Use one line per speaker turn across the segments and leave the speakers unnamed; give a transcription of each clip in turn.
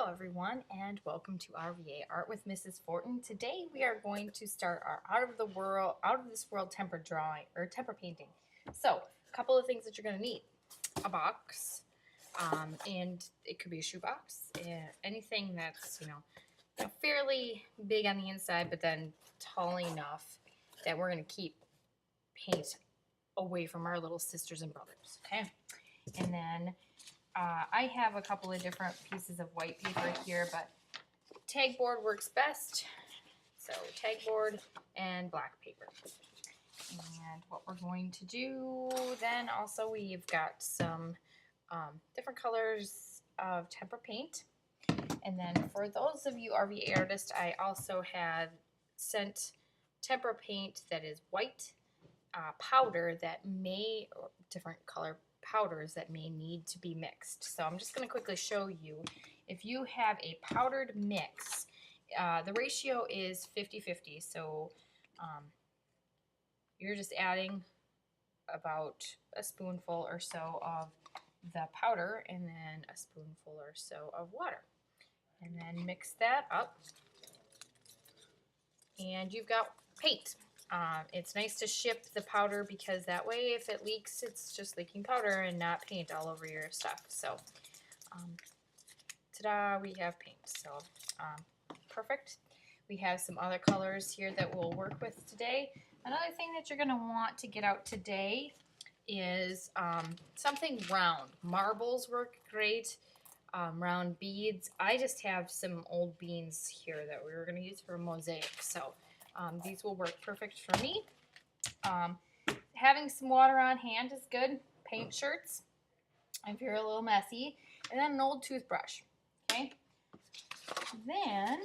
Hello everyone and welcome to RVA Art with Mrs. Fortin. Today we are going to start our out of this world tempera drawing or tempera painting. So a couple of things that you're going to need: a box, and it could be a shoebox, anything that's fairly big on the inside, but then tall enough that we're going to keep paint away from our little sisters and brothers. Okay, and then I have a couple of different pieces of white paper here, but tag board works best. So tag board and black paper. And what we're going to do then also, we've got some different colors of tempera paint. And then for those of you RVA artists, I also have sent tempera paint that is white powder that may, or different color powders that may need to be mixed. So I'm just going to quickly show you. If you have a powdered mix, the ratio is 50-50. So you're just adding about a spoonful or so of the powder and then a spoonful or so of water. And then mix that up. And you've got paint. It's nice to ship the powder because that way if it leaks, it's just leaking powder and not paint all over your stuff. So, ta-da, we have paint. So, perfect. We have some other colors here that we'll work with today. Another thing that you're going to want to get out today is something round. Marbles work great. Round beads. I just have some old beans here that we were going to use for a mosaic. So, these will work perfect for me. Having some water on hand is good. Paint shirts if you're a little messy. And then an old toothbrush. Okay. Then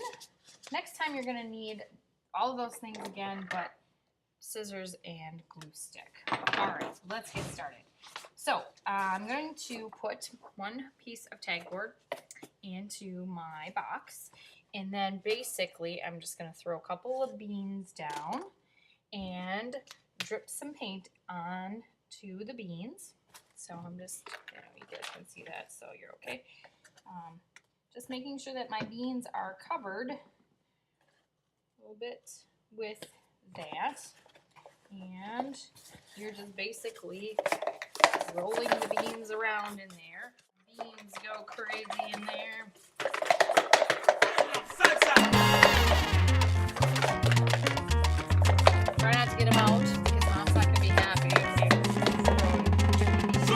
next time you're going to need all of those things again, but scissors and glue stick. Alright, so let's get started. So I'm going to put one piece of tag board into my box. And then basically, I'm just going to throw a couple of beans down and drip some paint onto the beans. So I'm just, you guys can see that, so you're okay. Just making sure that my beans are covered a little bit with that. And you're just basically rolling the beans around in there. Beans go crazy in there. Try not to get them out because Mom's not going to be happy if you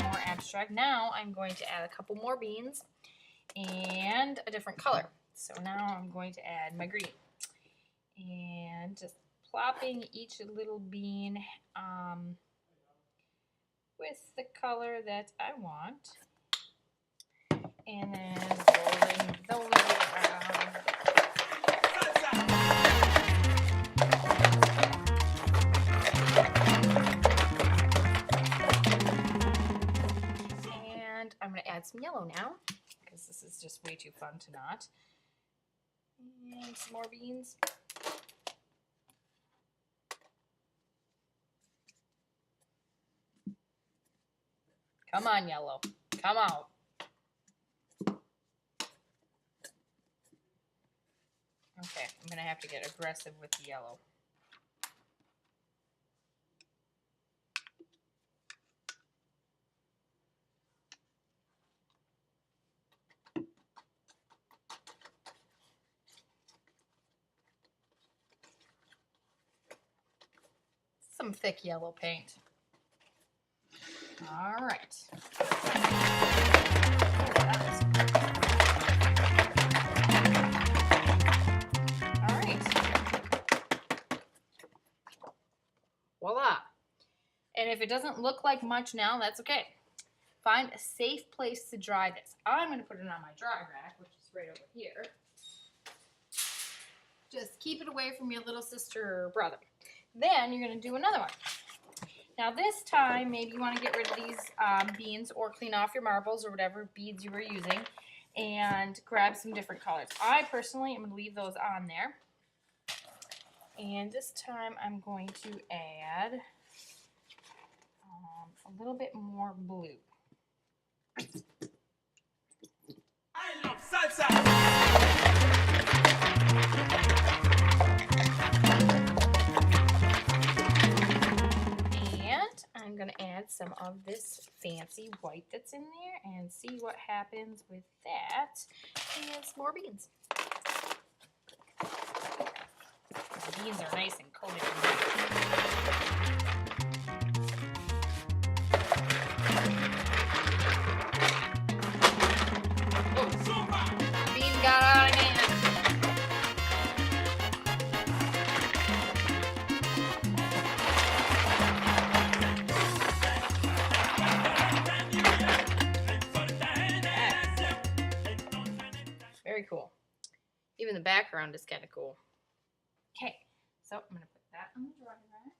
more abstract. Now I'm going to add a couple more beans and a different color. So now I'm going to add my green. And just plopping each little bean with the color that I want. And then rolling those around. And I'm going to add some yellow now, because this is just way too fun to not. And some more beans. Come on, yellow. Come out. Okay, I'm going to have to get aggressive with the yellow. Some thick yellow paint. All right. All right. Voila. And if it doesn't look like much now, that's okay. Find a safe place to dry this. I'm going to put it on my dry rack, which is right over here. Just keep it away from your little sister or brother. Then you're going to do another one. Now this time, maybe you want to get rid of these beans or clean off your marbles or whatever beads you were using and grab some different colors. I personally am going to leave those on there. And this time I'm going to add a little bit more blue. some of this fancy white that's in there and see what happens with that. And some more beans. The beans are nice and coated in oh, bean got out of hand. Very cool. Even the background is kind of cool. Okay, so I'm going to put that on the drying rack.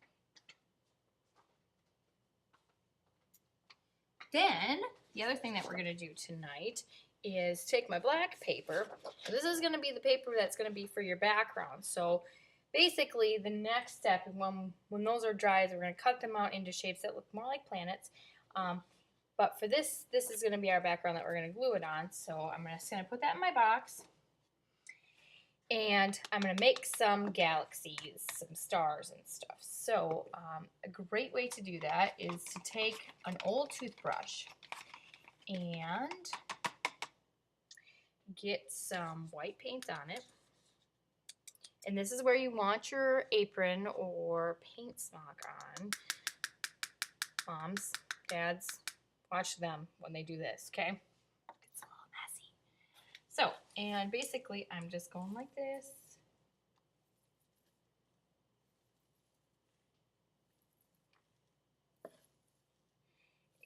Then, the other thing that we're going to do tonight is take my black paper. This is going to be the paper that's going to be for your background. So basically, the next step, when those are dry, we're going to cut them out into shapes that look more like planets. But for this is going to be our background that we're going to glue it on. So I'm just going to put that in my box. And I'm going to make some galaxies, some stars and stuff. So a great way to do that is to take an old toothbrush and get some white paint on it. And this is where you want your apron or paint smock on. Moms, dads, watch them when they do this, okay? It's a little messy. So, and basically I'm just going like this.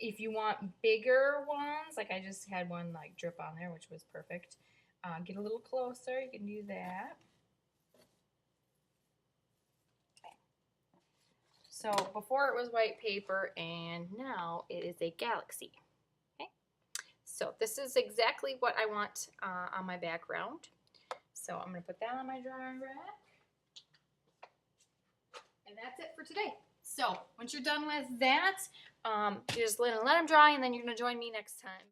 If you want bigger ones, like I just had one like drip on there, which was perfect. Get a little closer, you can do that. Okay. So before it was white paper and now it is a galaxy. Okay. So this is exactly what I want on my background. So I'm going to put that on my drying rack. And that's it for today. So once you're done with that, you're just let them dry, and then you're going to join me next time.